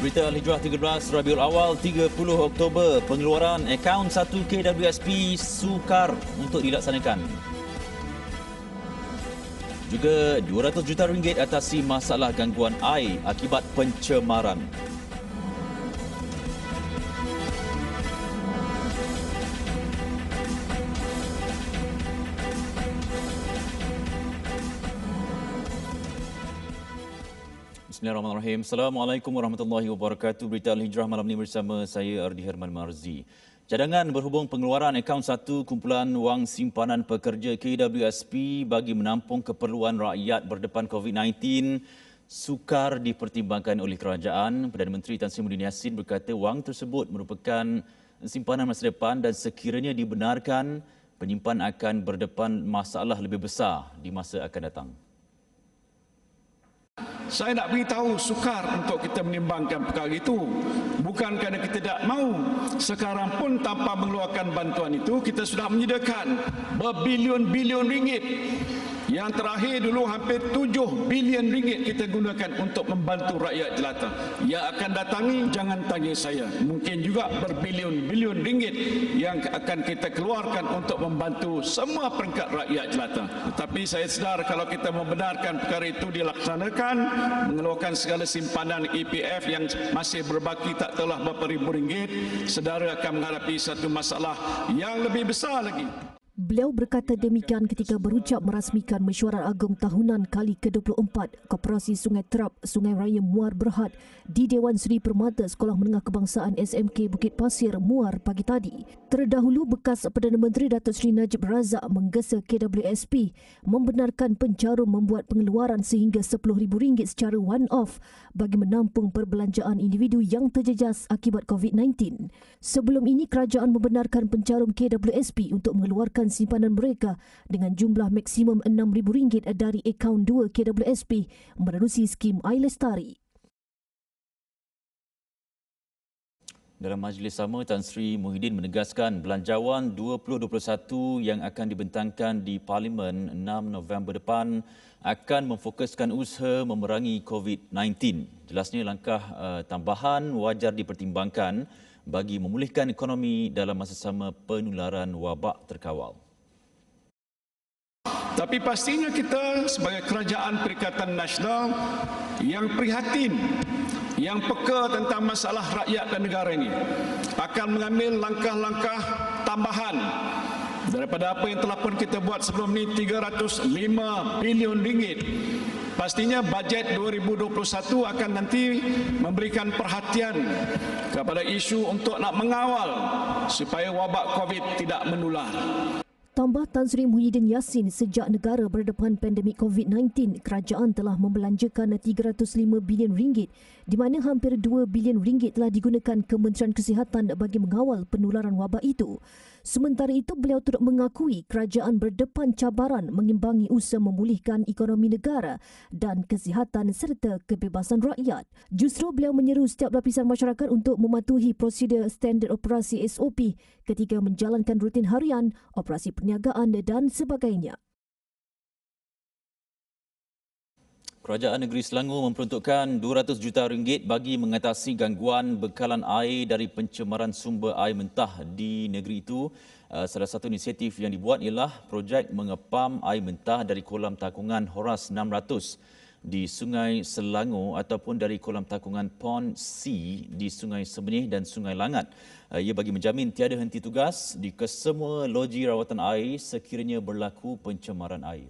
Berita Al-Hijrah 13 Rabiul Awal 30 Oktober, pengeluaran akaun 1 KWSP sukar untuk dilaksanakan. Juga RM200 juta atasi masalah gangguan air akibat pencemaran. Bismillahirrahmanirrahim. Assalamualaikum warahmatullahi wabarakatuh. Berita Al-Hijrah malam ini bersama saya Ardi Herman Marzi. Cadangan berhubung pengeluaran akaun 1 kumpulan wang simpanan pekerja KWSP bagi menampung keperluan rakyat berdepan COVID-19 sukar dipertimbangkan oleh kerajaan. Perdana Menteri Tan Sri Muhyiddin Yassin berkata wang tersebut merupakan simpanan masa depan dan sekiranya dibenarkan, penyimpan akan berdepan masalah lebih besar di masa akan datang. Saya nak beritahu sukar untuk kita menimbangkan perkara itu. Bukan kerana kita tidak mahu. Sekarang pun tanpa mengeluarkan bantuan itu, kita sudah menyediakan berbilion-bilion ringgit. Yang terakhir dulu hampir 7 bilion ringgit kita gunakan untuk membantu rakyat jelata. Yang akan datangi jangan tanya saya. Mungkin juga berbilion-bilion ringgit yang akan kita keluarkan untuk membantu semua peringkat rakyat jelata. Tetapi saya sedar kalau kita membenarkan perkara itu dilaksanakan, mengeluarkan segala simpanan EPF yang masih berbaki tak tahulah berapa ribu ringgit, saudara akan menghadapi satu masalah yang lebih besar lagi. Beliau berkata demikian ketika berucap merasmikan mesyuarat agung tahunan kali ke-24 Koperasi Sungai Terap, Sungai Raya Muar Berhad di Dewan Seri Permata Sekolah Menengah Kebangsaan SMK Bukit Pasir, Muar pagi tadi. Terdahulu, bekas Perdana Menteri Datuk Seri Najib Razak menggesa KWSP membenarkan pencarum membuat pengeluaran sehingga RM10,000 secara one-off bagi menampung perbelanjaan individu yang terjejas akibat COVID-19. Sebelum ini, kerajaan membenarkan pencarum KWSP untuk mengeluarkan simpanan mereka dengan jumlah maksimum RM6,000 dari akaun 2 KWSP menerusi skim Air Lestari. Dalam majlis sama, Tan Sri Muhyiddin menegaskan belanjawan 2021 yang akan dibentangkan di Parlimen 6 November depan akan memfokuskan usaha memerangi COVID-19. Jelasnya langkah tambahan wajar dipertimbangkan bagi memulihkan ekonomi dalam masa sama penularan wabak terkawal. Tapi pastinya kita sebagai kerajaan Perikatan Nasional yang prihatin, yang peka tentang masalah rakyat dan negara ini akan mengambil langkah-langkah tambahan daripada apa yang telah pun kita buat sebelum ini, 305 bilion ringgit. Pastinya bajet 2021 akan nanti memberikan perhatian kepada isu untuk nak mengawal supaya wabak COVID tidak menular. Tambah Tan Sri Muhyiddin Yassin, sejak negara berdepan pandemik COVID-19, kerajaan telah membelanjakan 305 bilion ringgit di mana hampir 2 bilion ringgit telah digunakan Kementerian Kesihatan bagi mengawal penularan wabak itu. Sementara itu, beliau turut mengakui kerajaan berdepan cabaran mengimbangi usaha memulihkan ekonomi negara dan kesihatan serta kebebasan rakyat. Justru beliau menyeru setiap lapisan masyarakat untuk mematuhi prosedur standard operasi SOP ketika menjalankan rutin harian, operasi perniagaan dan sebagainya. Kerajaan Negeri Selangor memperuntukkan RM200 juta bagi mengatasi gangguan bekalan air dari pencemaran sumber air mentah di negeri itu. Salah satu inisiatif yang dibuat ialah projek mengepam air mentah dari kolam takungan Horas 600 di Sungai Selangor ataupun dari kolam takungan Pond C di Sungai Sebenih dan Sungai Langat. Ia bagi menjamin tiada henti tugas di kesemua loji rawatan air sekiranya berlaku pencemaran air.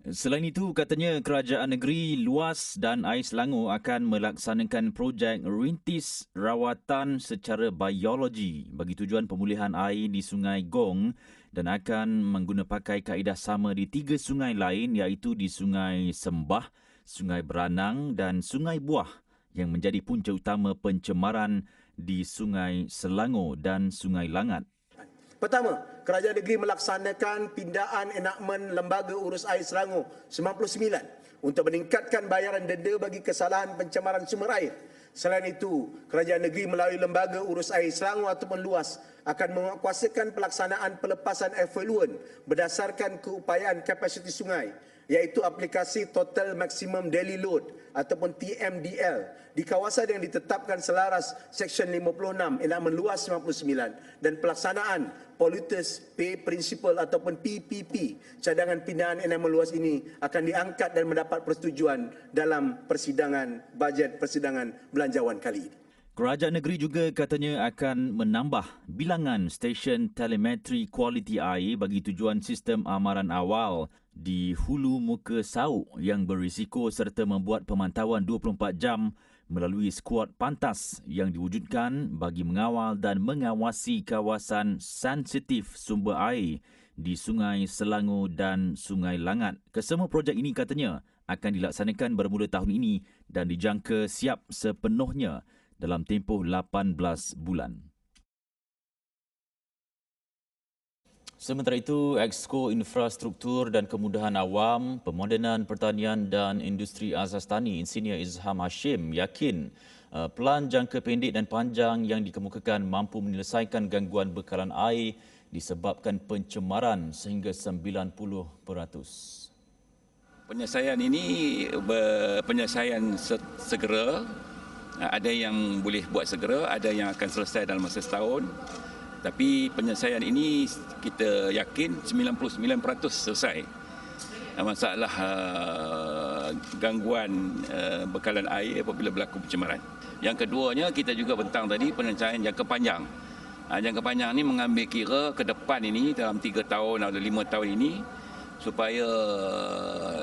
Selain itu, katanya kerajaan negeri luas dan air Selangor akan melaksanakan projek rintis rawatan secara biologi bagi tujuan pemulihan air di Sungai Gong dan akan menggunakan kaedah sama di 3 sungai lain iaitu di Sungai Sembah, Sungai Beranang dan Sungai Buah yang menjadi punca utama pencemaran di Sungai Selangor dan Sungai Langat. Pertama, kerajaan negeri melaksanakan pindaan enakmen Lembaga Urus Air Selangor 99 untuk meningkatkan bayaran denda bagi kesalahan pencemaran sumber air. Selain itu, kerajaan negeri melalui Lembaga Urus Air Selangor ataupun LUAS akan menguatkuasakan pelaksanaan pelepasan effluent berdasarkan keupayaan kapasiti sungai iaitu aplikasi Total Maximum Daily Load ataupun TMDL di kawasan yang ditetapkan selaras Seksyen 56 Enakmen Luas 99 dan pelaksanaan Polluters Pay Principle ataupun PPP. Cadangan pindahan enakmen luas ini akan diangkat dan mendapat persetujuan dalam bajet persidangan belanjawan kali ini. Kerajaan negeri juga katanya akan menambah bilangan stesen telemetri kualiti air bagi tujuan sistem amaran awal di hulu muka Sauk yang berisiko serta membuat pemantauan 24 jam melalui skuad pantas yang diwujudkan bagi mengawal dan mengawasi kawasan sensitif sumber air di Sungai Selangor dan Sungai Langat. Kesemua projek ini katanya akan dilaksanakan bermula tahun ini dan dijangka siap sepenuhnya dalam tempoh 18 bulan. Sementara itu, Exco Infrastruktur dan Kemudahan Awam, Pemodenan Pertanian dan Industri Asas Tani, Insinyur Izham Hashim yakin pelan jangka pendek dan panjang yang dikemukakan mampu menyelesaikan gangguan bekalan air disebabkan pencemaran sehingga 90%. Penyelesaian ini penyelesaian segera. Ada yang boleh buat segera, ada yang akan selesai dalam masa setahun. Tapi penyelesaian ini kita yakin 99% selesai. Masalah gangguan bekalan air apabila berlaku pencemaran. Yang keduanya, kita juga bentang tadi penyelesaian jangka panjang. Jangka panjang ini mengambil kira ke depan ini dalam 3 tahun atau 5 tahun ini supaya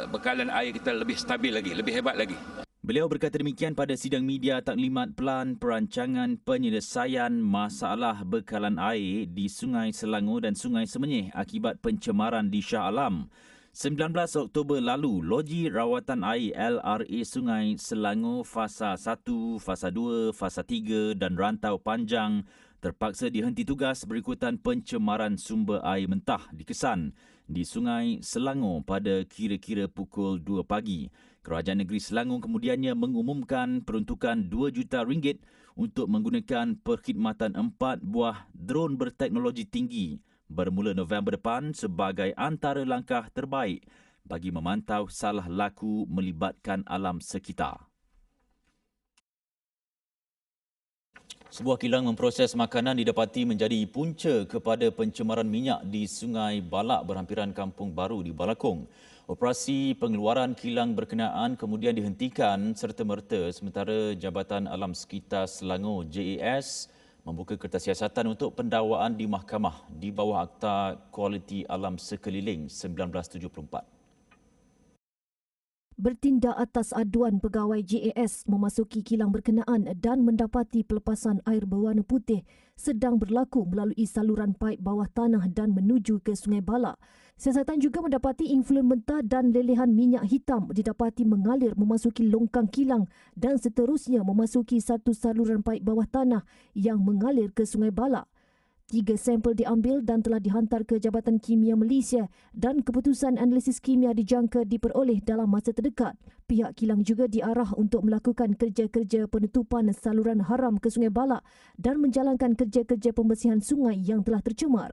bekalan air kita lebih stabil lagi, lebih hebat lagi. Beliau berkata demikian pada sidang media taklimat Pelan Perancangan Penyelesaian Masalah Bekalan Air di Sungai Selangor dan Sungai Semenyih akibat pencemaran di Shah Alam. 19 Oktober lalu, Loji Rawatan Air LRA Sungai Selangor Fasa 1, Fasa 2, Fasa 3 dan Rantau Panjang terpaksa dihenti tugas berikutan pencemaran sumber air mentah dikesan di Sungai Selangor pada kira-kira pukul 2 pagi. Kerajaan Negeri Selangor kemudiannya mengumumkan peruntukan RM2 juta untuk menggunakan perkhidmatan 4 buah dron berteknologi tinggi bermula November depan sebagai antara langkah terbaik bagi memantau salah laku melibatkan alam sekitar. Sebuah kilang memproses makanan didapati menjadi punca kepada pencemaran minyak di Sungai Balak berhampiran Kampung Baru di Balakong. Operasi pengeluaran kilang berkenaan kemudian dihentikan serta-merta sementara Jabatan Alam Sekitar Selangor JAS membuka kertas siasatan untuk pendakwaan di mahkamah di bawah Akta Kualiti Alam Sekeliling 1974. Bertindak atas aduan pegawai JAS memasuki kilang berkenaan dan mendapati pelepasan air berwarna putih sedang berlaku melalui saluran paip bawah tanah dan menuju ke Sungai Balak. Siasatan juga mendapati influen mentah dan lelehan minyak hitam didapati mengalir memasuki longkang kilang dan seterusnya memasuki satu saluran paip bawah tanah yang mengalir ke Sungai Balak. 3 sampel diambil dan telah dihantar ke Jabatan Kimia Malaysia dan keputusan analisis kimia dijangka diperoleh dalam masa terdekat. Pihak kilang juga diarah untuk melakukan kerja-kerja penutupan saluran haram ke Sungai Balak dan menjalankan kerja-kerja pembersihan sungai yang telah tercemar.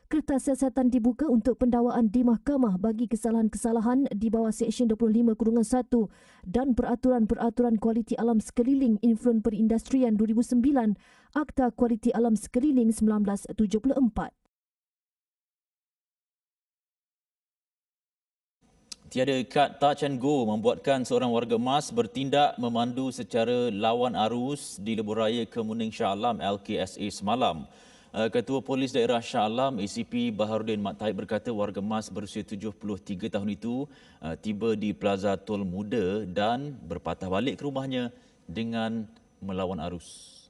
Kertas siasatan dibuka untuk pendakwaan di mahkamah bagi kesalahan-kesalahan di bawah Seksyen 25-1 dan Peraturan-Peraturan Kualiti Alam Sekeliling Influen Perindustrian 2009, Akta Kualiti Alam Sekeliling 1974. Tiada kad touch and go membuatkan seorang warga emas bertindak memandu secara lawan arus di lebuh raya Kemuning Shah Alam LKSA semalam. Ketua Polis Daerah Shah Alam ACP Baharudin Mat Tahib berkata warga emas berusia 73 tahun itu tiba di Plaza Tol Muda dan berpatah balik ke rumahnya dengan melawan arus.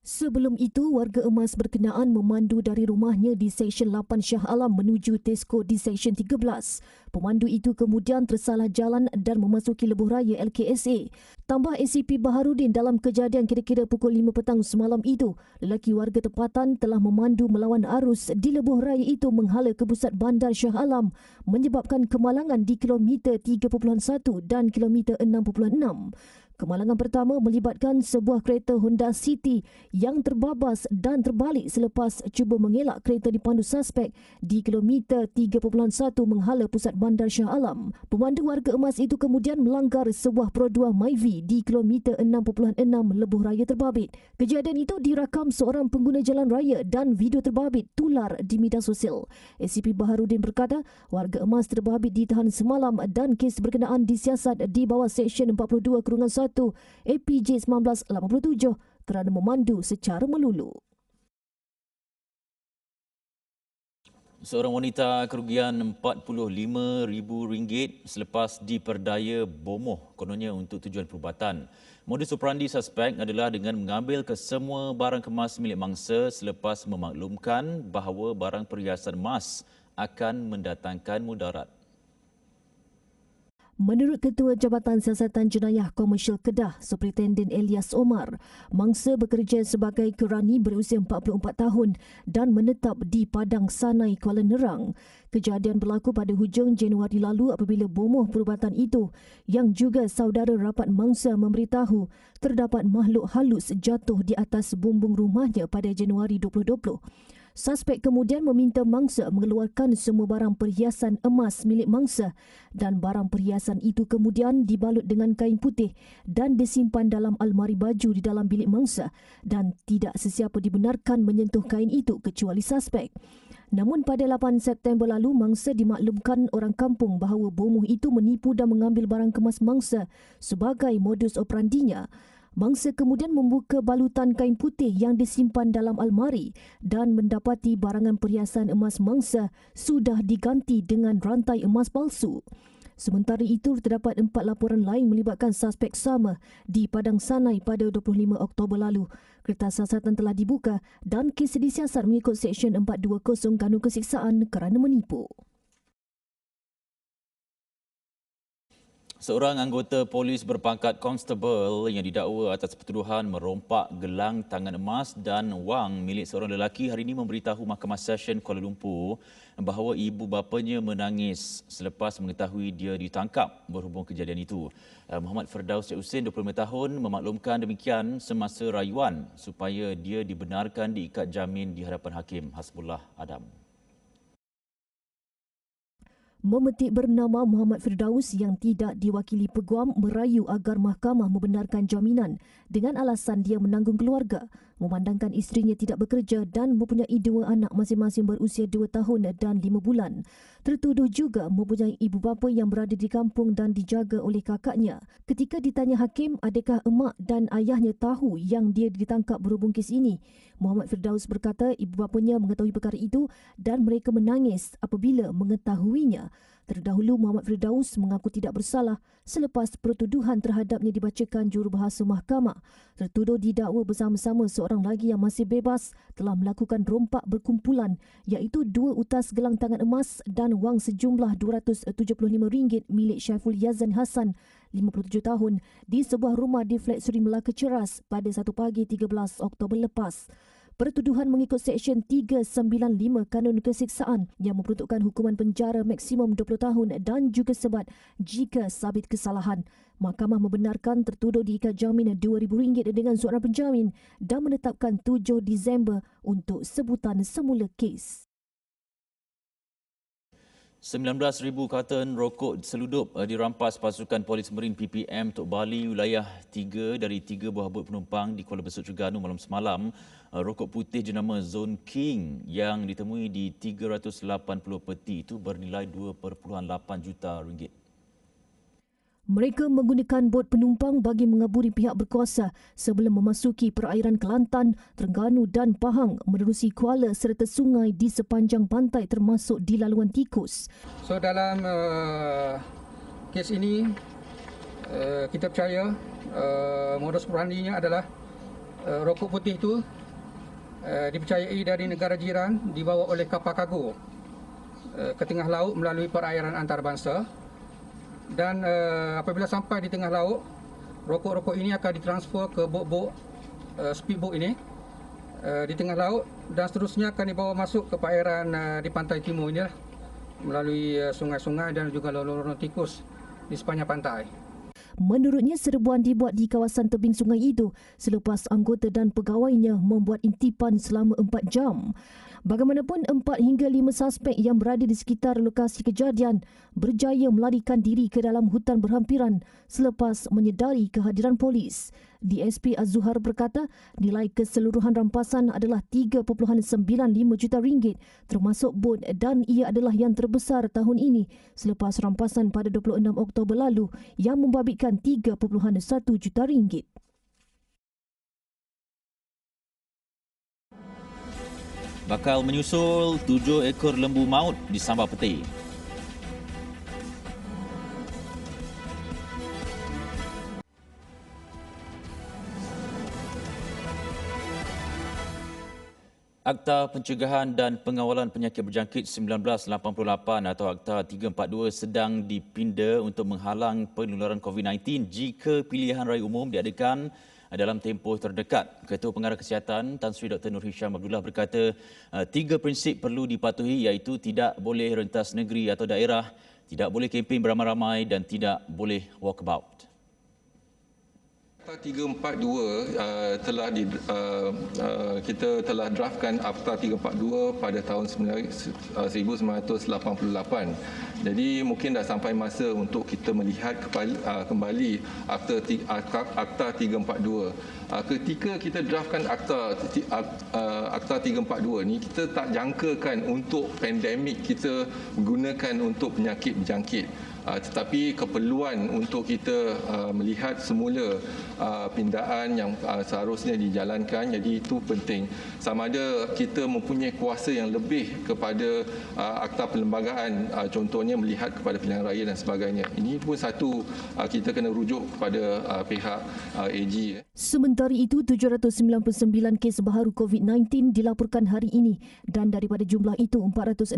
Sebelum itu, warga emas berkenaan memandu dari rumahnya di Seksyen 8 Shah Alam menuju Tesco di Seksyen 13. Pemandu itu kemudian tersalah jalan dan memasuki lebuh raya LKSA. Tambah ACP Baharudin, dalam kejadian kira-kira pukul 5 petang semalam itu, lelaki warga tempatan telah memandu melawan arus di lebuh raya itu menghala ke pusat bandar Shah Alam menyebabkan kemalangan di kilometer 3.1 dan kilometer 6.6. Kemalangan pertama melibatkan sebuah kereta Honda City yang terbabas dan terbalik selepas cuba mengelak kereta dipandu suspek di kilometer 3.1 menghala pusat bandar Shah Alam. Pemandu warga emas itu kemudian melanggar sebuah proa Myvi di kilometer 6.6 lebuh raya terbabit. Kejadian itu dirakam seorang pengguna jalan raya dan video terbabit tular di media sosial. ACP Baharudin berkata warga emas terbabit ditahan semalam dan kes berkenaan disiasat di bawah Seksyen 42/1 APJ 1987 kerana memandu secara melulu. Seorang wanita kerugian RM45,000 selepas diperdaya bomoh kononnya untuk tujuan perubatan. Modus operandi suspek adalah dengan mengambil kesemua barang kemas milik mangsa selepas memaklumkan bahawa barang perhiasan emas akan mendatangkan mudarat. Menurut Ketua Jabatan Siasatan Jenayah Komersial Kedah, Superintenden Elias Omar, mangsa bekerja sebagai kerani berusia 44 tahun dan menetap di Padang Sanai, Kuala Nerang. Kejadian berlaku pada hujung Januari lalu apabila bomoh perubatan itu yang juga saudara rapat mangsa memberitahu terdapat makhluk halus jatuh di atas bumbung rumahnya pada Januari 2020. Suspek kemudian meminta mangsa mengeluarkan semua barang perhiasan emas milik mangsa dan barang perhiasan itu kemudian dibalut dengan kain putih dan disimpan dalam almari baju di dalam bilik mangsa dan tidak sesiapa dibenarkan menyentuh kain itu kecuali suspek. Namun pada 8 September lalu, mangsa dimaklumkan orang kampung bahawa bomoh itu menipu dan mengambil barang kemas mangsa sebagai modus operandinya. Mangsa kemudian membuka balutan kain putih yang disimpan dalam almari dan mendapati barangan perhiasan emas mangsa sudah diganti dengan rantai emas palsu. Sementara itu, terdapat 4 laporan lain melibatkan suspek sama di Padang Sanai pada 25 Oktober lalu. Kertas siasatan telah dibuka dan kes disiasat mengikut Seksyen 420 Kanun Keseksaan kerana menipu. Seorang anggota polis berpangkat konstebel yang didakwa atas pertuduhan merompak gelang tangan emas dan wang milik seorang lelaki hari ini memberitahu Mahkamah Session Kuala Lumpur bahawa ibu bapanya menangis selepas mengetahui dia ditangkap berhubung kejadian itu. Muhammad Firdaus Syed Hussein, 25 tahun, memaklumkan demikian semasa rayuan supaya dia dibenarkan diikat jamin di hadapan Hakim Hasbullah Adam. Memetik bernama Muhammad Firdaus yang tidak diwakili peguam merayu agar mahkamah membenarkan jaminan dengan alasan dia menanggung keluarga, memandangkan isterinya tidak bekerja dan mempunyai 2 anak masing-masing berusia 2 tahun dan 5 bulan. Tertuduh juga mempunyai ibu bapa yang berada di kampung dan dijaga oleh kakaknya. Ketika ditanya hakim adakah emak dan ayahnya tahu yang dia ditangkap berhubung kes ini, Muhammad Firdaus berkata ibu bapanya mengetahui perkara itu dan mereka menangis apabila mengetahuinya. Terdahulu, Muhammad Firdaus mengaku tidak bersalah selepas pertuduhan terhadapnya dibacakan jurubahasa mahkamah. Tertuduh didakwa bersama-sama seorang lagi yang masih bebas telah melakukan rompak berkumpulan iaitu 2 utas gelang tangan emas dan wang sejumlah RM275 milik Syaiful Yazan Hassan, 57 tahun, di sebuah rumah di Flat Seri Melaka Ceras pada 1 pagi 13 Oktober lepas. Pertuduhan mengikut Seksyen 395 Kanun Keseksaan yang memperuntukkan hukuman penjara maksimum 20 tahun dan juga sebat jika sabit kesalahan. Mahkamah membenarkan tertuduh diikat jamin RM2,000 dengan seorang penjamin dan menetapkan 7 Disember untuk sebutan semula kes. 19,000 karton rokok seludup dirampas pasukan Polis Marine PPM Tok Bali wilayah 3 dari 3 buah bot penumpang di Kuala Besut Terengganu malam semalam. Rokok putih jenama Zone King yang ditemui di 380 peti itu bernilai RM2.8 juta. Mereka menggunakan bot penumpang bagi mengaburi pihak berkuasa sebelum memasuki perairan Kelantan, Terengganu dan Pahang menerusi kuala serta sungai di sepanjang pantai termasuk di laluan tikus. So dalam kes ini kita percaya modus operandinya adalah rokok putih itu dipercayai dari negara jiran dibawa oleh kapal kargo ke tengah laut melalui perairan antarabangsa. Dan apabila sampai di tengah laut, rokok-rokok ini akan ditransfer ke bot-bot speedboat ini di tengah laut dan seterusnya akan dibawa masuk ke perairan di pantai timur ini melalui sungai-sungai dan juga lorong-lorong tikus di sepanjang pantai. Menurutnya, serbuan dibuat di kawasan tebing sungai itu selepas anggota dan pegawainya membuat intipan selama 4 jam. Bagaimanapun, 4 hingga 5 suspek yang berada di sekitar lokasi kejadian berjaya melarikan diri ke dalam hutan berhampiran selepas menyedari kehadiran polis. DSP Az-Zuhar berkata nilai keseluruhan rampasan adalah 3.95 juta ringgit termasuk bot, dan ia adalah yang terbesar tahun ini selepas rampasan pada 26 Oktober lalu yang membabitkan 3.1 juta ringgit. Bakal menyusul 7 ekor lembu maut di Sambal Peti. Akta Pencegahan dan Pengawalan Penyakit Berjangkit 1988 atau Akta 342 sedang dipinda untuk menghalang penularan COVID-19 jika pilihan raya umum diadakan dalam tempoh terdekat. Ketua Pengarah Kesihatan Tan Sri Dr. Nur Hisham Abdullah berkata 3 prinsip perlu dipatuhi, iaitu tidak boleh rentas negeri atau daerah, tidak boleh kempen beramai-ramai dan tidak boleh walkabout. Akta 342 kita telah draftkan Akta 342 pada tahun 1988. Jadi mungkin dah sampai masa untuk kita melihat kembali Akta 342. Ketika kita draftkan Akta 342 ni, kita tak jangkakan untuk pandemik kita gunakan untuk penyakit berjangkit. Tetapi keperluan untuk kita melihat semula pindaan yang seharusnya dijalankan, jadi itu penting. Sama ada kita mempunyai kuasa yang lebih kepada akta perlembagaan, contohnya melihat kepada pilihan raya dan sebagainya. Ini pun satu kita kena rujuk kepada pihak AG. Sementara itu, 799 kes baharu COVID-19 dilaporkan hari ini dan daripada jumlah itu 466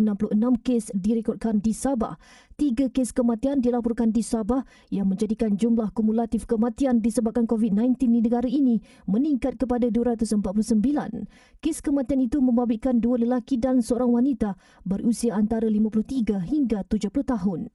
kes direkodkan di Sabah. 3 kes kematian dilaporkan di Sabah yang menjadikan jumlah kumulatif kematian disebabkan COVID-19 di negara ini meningkat kepada 249. Kes kematian itu membabitkan 2 lelaki dan seorang wanita berusia antara 53 hingga 70 tahun.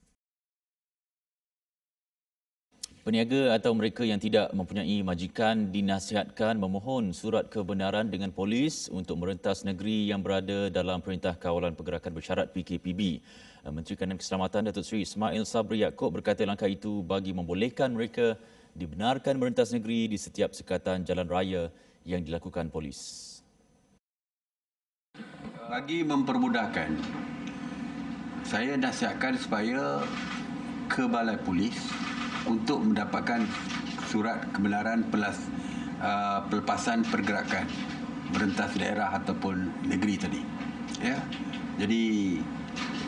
Peniaga atau mereka yang tidak mempunyai majikan dinasihatkan memohon surat kebenaran dengan polis untuk merentas negeri yang berada dalam Perintah Kawalan Pergerakan Bersyarat PKPB. Menteri Kanan Keselamatan Datuk Seri Ismail Sabri Yaakob berkata langkah itu bagi membolehkan mereka dibenarkan merentas negeri di setiap sekatan jalan raya yang dilakukan polis. Bagi mempermudahkan, saya nasihatkan supaya ke balai polis untuk mendapatkan surat kebenaran pelepasan pergerakan merentas daerah ataupun negeri tadi. Ya. Jadi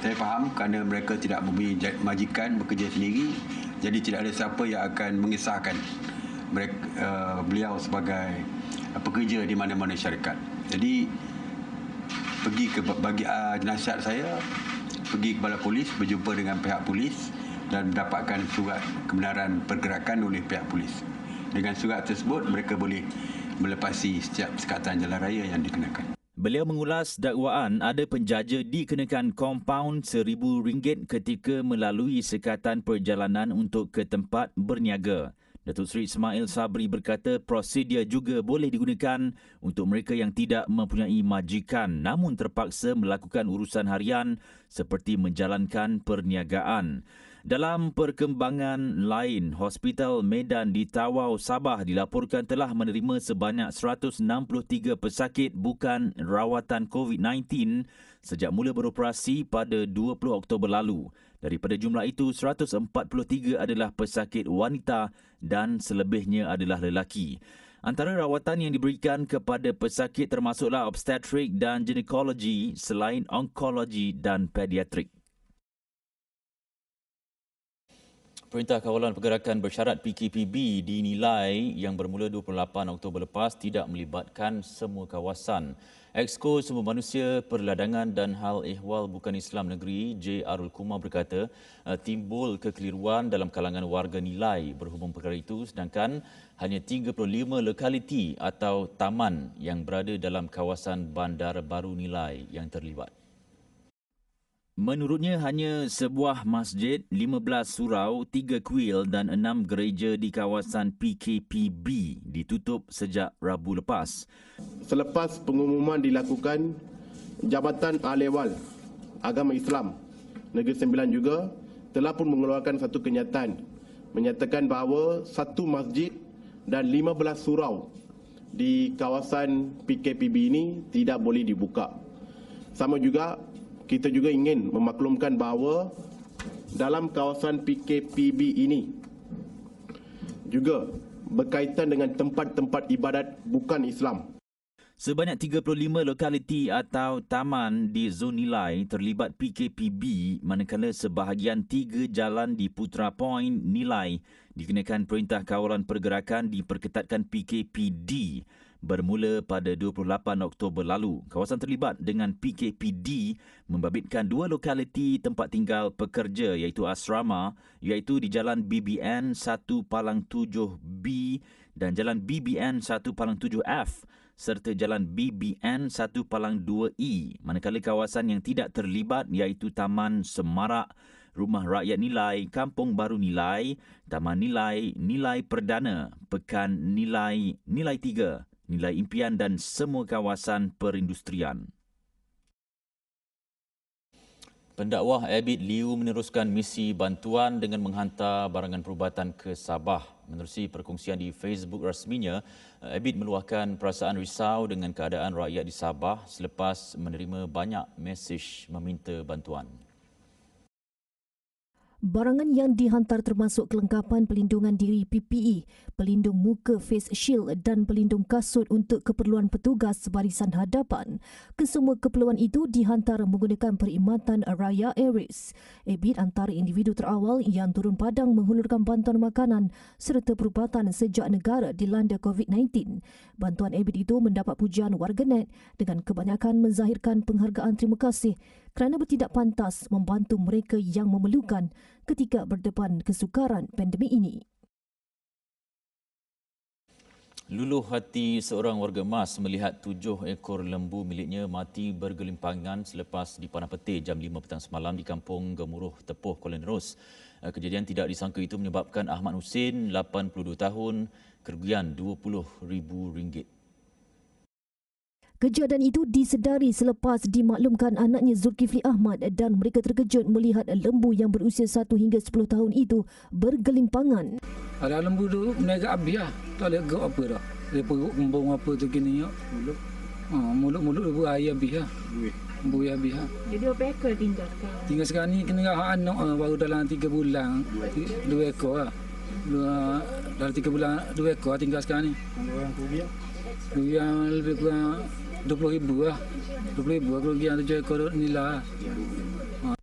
saya faham kerana mereka tidak mempunyai majikan bekerja sendiri, jadi tidak ada siapa yang akan mengesahkan beliau sebagai pekerja di mana-mana syarikat. Jadi bagi nasihat saya, pergi ke balai polis, berjumpa dengan pihak polis dan mendapatkan surat kebenaran pergerakan oleh pihak polis. Dengan surat tersebut, mereka boleh melepasi setiap sekatan jalan raya yang dikenakan. Beliau mengulas dakwaan ada penjaja dikenakan kompaun RM1,000 ketika melalui sekatan perjalanan untuk ke tempat berniaga. Datuk Seri Ismail Sabri berkata prosedur juga boleh digunakan untuk mereka yang tidak mempunyai majikan namun terpaksa melakukan urusan harian seperti menjalankan perniagaan. Dalam perkembangan lain, Hospital Medan di Tawau, Sabah dilaporkan telah menerima sebanyak 163 pesakit bukan rawatan COVID-19 sejak mula beroperasi pada 20 Oktober lalu. Daripada jumlah itu, 143 adalah pesakit wanita dan selebihnya adalah lelaki. Antara rawatan yang diberikan kepada pesakit termasuklah obstetrik dan ginekologi selain onkologi dan pediatrik. Perintah Kawalan Pergerakan Bersyarat PKPB dinilai yang bermula 28 Oktober lepas tidak melibatkan semua kawasan. Exco Sumber Manusia, Perladangan dan Hal Ehwal Bukan Islam Negeri J. Arul Kumar berkata timbul kekeliruan dalam kalangan warga Nilai berhubung perkara itu, sedangkan hanya 35 lokaliti atau taman yang berada dalam kawasan Bandar Baru Nilai yang terlibat. Menurutnya hanya sebuah masjid, 15 surau, 3 kuil dan 6 gereja di kawasan PKPB ditutup sejak Rabu lepas. Selepas pengumuman dilakukan, Jabatan Ahli-Ehwal Agama Islam Negeri Sembilan juga telah pun mengeluarkan satu kenyataan menyatakan bahawa satu masjid dan 15 surau di kawasan PKPB ini tidak boleh dibuka. Sama juga kita juga ingin memaklumkan bahawa dalam kawasan PKPB ini juga berkaitan dengan tempat-tempat ibadat bukan Islam. Sebanyak 35 lokaliti atau taman di zon nilai terlibat PKPB, manakala sebahagian 3 jalan di Putra Point nilai dikenakan Perintah Kawalan Pergerakan diperketatkan PKPD bermula pada 28 Oktober lalu. Kawasan terlibat dengan PKPD membabitkan 2 lokaliti tempat tinggal pekerja iaitu asrama, iaitu di Jalan BBN 1-7B dan Jalan BBN 1-7F serta Jalan BBN 1-2E. Manakala kawasan yang tidak terlibat iaitu Taman Semarak, Rumah Rakyat Nilai, Kampung Baru Nilai, Taman Nilai, Nilai Perdana, Pekan Nilai, Nilai 3, Nilai Impian dan semua kawasan perindustrian. Pendakwah Abid Liu meneruskan misi bantuan dengan menghantar barangan perubatan ke Sabah. Menerusi perkongsian di Facebook rasminya, Abid meluahkan perasaan risau dengan keadaan rakyat di Sabah selepas menerima banyak mesej meminta bantuan. Barangan yang dihantar termasuk kelengkapan pelindungan diri PPE, pelindung muka face shield dan pelindung kasut untuk keperluan petugas barisan hadapan. Kesemua keperluan itu dihantar menggunakan perkhidmatan Raya Aris. Abid antara individu terawal yang turun padang menghulurkan bantuan makanan serta perubatan sejak negara dilanda COVID-19. Bantuan Abid itu mendapat pujian warganet dengan kebanyakan menzahirkan penghargaan terima kasih kerana bertindak pantas membantu mereka yang memerlukan ketika berdepan kesukaran pandemik ini. Luluh hati seorang warga Mas melihat 7 ekor lembu miliknya mati bergelimpangan selepas dipanah petir jam 5 petang semalam di kampung Gemuruh Tepuh, Kuala Nerus. Kejadian tidak disangka itu menyebabkan Ahmad Hussein, 82 tahun, kerugian RM20,000. Kejadian itu disedari selepas dimaklumkan anaknya Zulkifli Ahmad dan mereka terkejut melihat lembu yang berusia 1 hingga 10 tahun itu bergelimpangan. Ada lembu tu menaga habis lah. Tak ada gerak apa dah. Dia perut kembung apa tu kini ya. Mulut lembu air habis lah. Lembu air habis lah. Jadi berapa ekor tinggal sekarang? Tinggal sekarang ni kena anak baru dalam 3 bulan. 2 ekor lah. Dalam 3 bulan 2 ekor tinggal sekarang ni. Orang kerugian? Kerugian lebih kurang RM20,000 lah. RM20,000 lah kerugian 7 ekor nilai.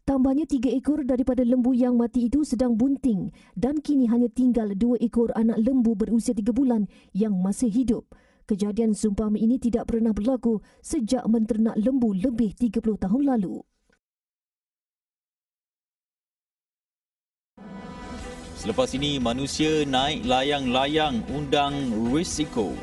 Tambahnya 3 ekor daripada lembu yang mati itu sedang bunting dan kini hanya tinggal 2 ekor anak lembu berusia 3 bulan yang masih hidup. Kejadian seumpama ini tidak pernah berlaku sejak menternak lembu lebih 30 tahun lalu. Selepas ini, manusia naik layang-layang undang risiko.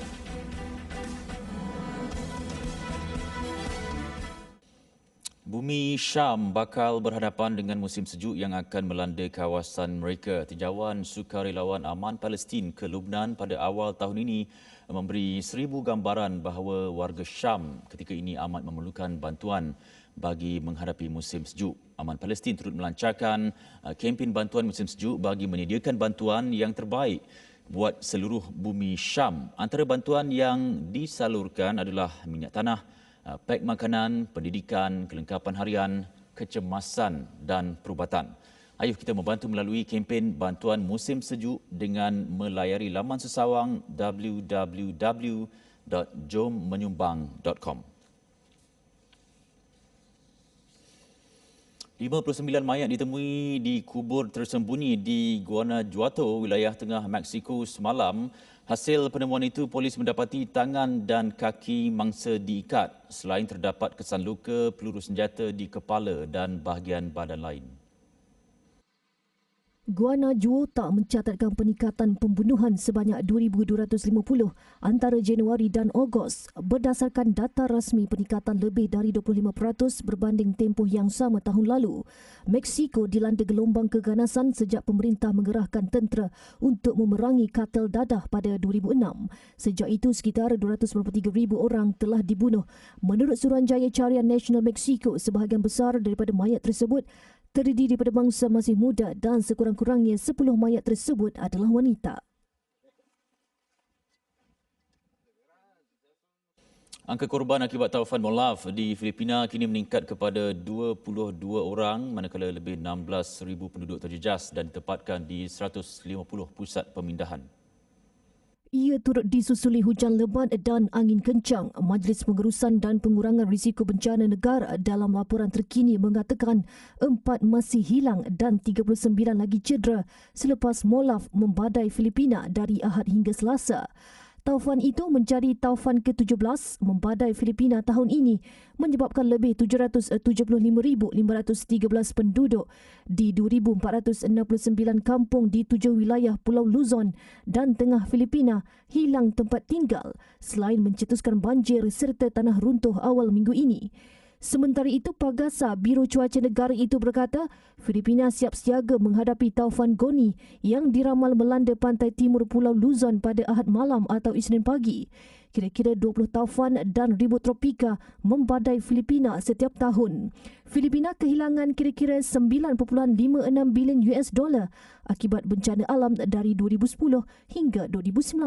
Bumi Syam bakal berhadapan dengan musim sejuk yang akan melanda kawasan mereka. Tinjauan sukarelawan aman Palestin ke Lubnan pada awal tahun ini memberi 1,000 gambaran bahawa warga Syam ketika ini amat memerlukan bantuan bagi menghadapi musim sejuk. Aman Palestin turut melancarkan kempen bantuan musim sejuk bagi menyediakan bantuan yang terbaik buat seluruh bumi Syam. Antara bantuan yang disalurkan adalah minyak tanah, pek makanan, pendidikan, kelengkapan harian, kecemasan dan perubatan. Ayuh kita membantu melalui kempen bantuan musim sejuk dengan melayari laman sesawang www.jommenyumbang.com. 59 mayat ditemui di kubur tersembunyi di Guanajuato, wilayah tengah Meksiko semalam. Hasil penemuan itu, polis mendapati tangan dan kaki mangsa diikat selain terdapat kesan luka peluru senjata di kepala dan bahagian badan lain. Guana Juo tak mencatatkan peningkatan pembunuhan sebanyak 2,250 antara Januari dan Ogos berdasarkan data rasmi peningkatan lebih dari 25% berbanding tempoh yang sama tahun lalu. Meksiko dilanda gelombang keganasan sejak pemerintah mengerahkan tentera untuk memerangi kartel dadah pada 2006. Sejak itu, sekitar 243,000 orang telah dibunuh. Menurut Suruhanjaya Carian Nasional Meksiko, sebahagian besar daripada mayat tersebut terdiri daripada bangsa masih muda dan sekurang-kurangnya 10 mayat tersebut adalah wanita. Angka korban akibat taufan Molave di Filipina kini meningkat kepada 22 orang manakala lebih 16,000 penduduk terjejas dan ditempatkan di 150 pusat pemindahan. Ia turut disusuli hujan lebat dan angin kencang. Majlis Pengurusan dan Pengurangan Risiko Bencana Negara dalam laporan terkini mengatakan 4 masih hilang dan 39 lagi cedera selepas Molave membadai Filipina dari Ahad hingga Selasa. Taufan itu menjadi taufan ke-17 membadai Filipina tahun ini, menyebabkan lebih 775,513 penduduk di 2,469 kampung di 7 wilayah Pulau Luzon dan tengah Filipina hilang tempat tinggal selain mencetuskan banjir serta tanah runtuh awal minggu ini. Sementara itu, Pagasa, Biro Cuaca Negara itu berkata, Filipina siap siaga menghadapi taufan Goni yang diramal melanda pantai timur Pulau Luzon pada Ahad malam atau Isnin pagi. Kira-kira 20 taufan dan ribut tropika membadai Filipina setiap tahun. Filipina kehilangan kira-kira 9.56 bilion US dollar akibat bencana alam dari 2010 hingga 2019.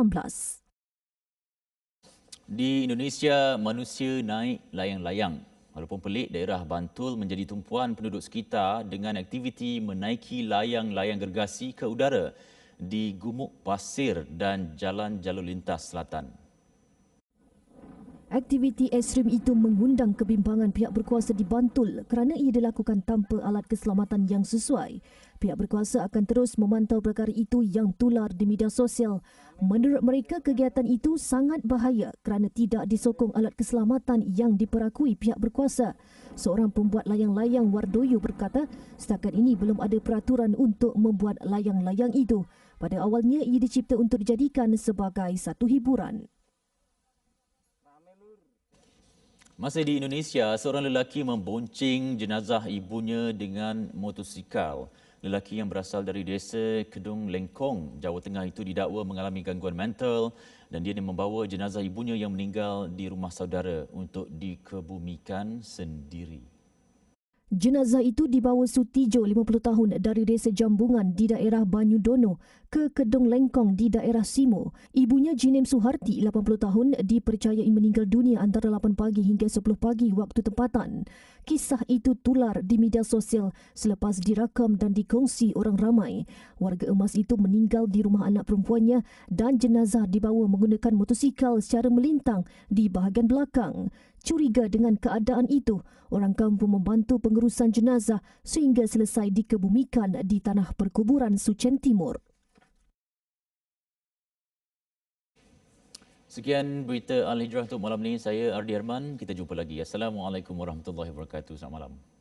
Di Indonesia, manusia naik layang-layang. Walaupun pelik, daerah Bantul menjadi tumpuan penduduk sekitar dengan aktiviti menaiki layang-layang gergasi ke udara di Gumuk Pasir dan Jalan Jalur Lintas Selatan. Aktiviti ekstrim itu mengundang kebimbangan pihak berkuasa di Bantul kerana ia dilakukan tanpa alat keselamatan yang sesuai. Pihak berkuasa akan terus memantau perkara itu yang tular di media sosial. Menurut mereka, kegiatan itu sangat bahaya kerana tidak disokong alat keselamatan yang diperakui pihak berkuasa. Seorang pembuat layang-layang Wardoyo berkata, setakat ini belum ada peraturan untuk membuat layang-layang itu. Pada awalnya, ia dicipta untuk dijadikan sebagai satu hiburan. Masih di Indonesia, seorang lelaki membonceng jenazah ibunya dengan motosikal. Lelaki yang berasal dari desa Kedung Lengkong, Jawa Tengah itu didakwa mengalami gangguan mental dan dia membawa jenazah ibunya yang meninggal di rumah saudara untuk dikebumikan sendiri. Jenazah itu dibawa Sutijo 50 tahun dari desa Jambungan di daerah Banyudono ke Kedung Lengkong di daerah Simo. Ibunya Jinem Suharti 80 tahun dipercayai meninggal dunia antara 8 pagi hingga 10 pagi waktu tempatan. Kisah itu tular di media sosial selepas dirakam dan dikongsi orang ramai. Warga emas itu meninggal di rumah anak perempuannya dan jenazah dibawa menggunakan motosikal secara melintang di bahagian belakang. Curiga dengan keadaan itu, orang kampung membantu pengurusan jenazah sehingga selesai dikebumikan di tanah perkuburan Suchen Timur. Sekian berita Al-Hijrah untuk malam ini. Saya Ardi Arman. Kita jumpa lagi. Assalamualaikum warahmatullahi wabarakatuh. Selamat malam.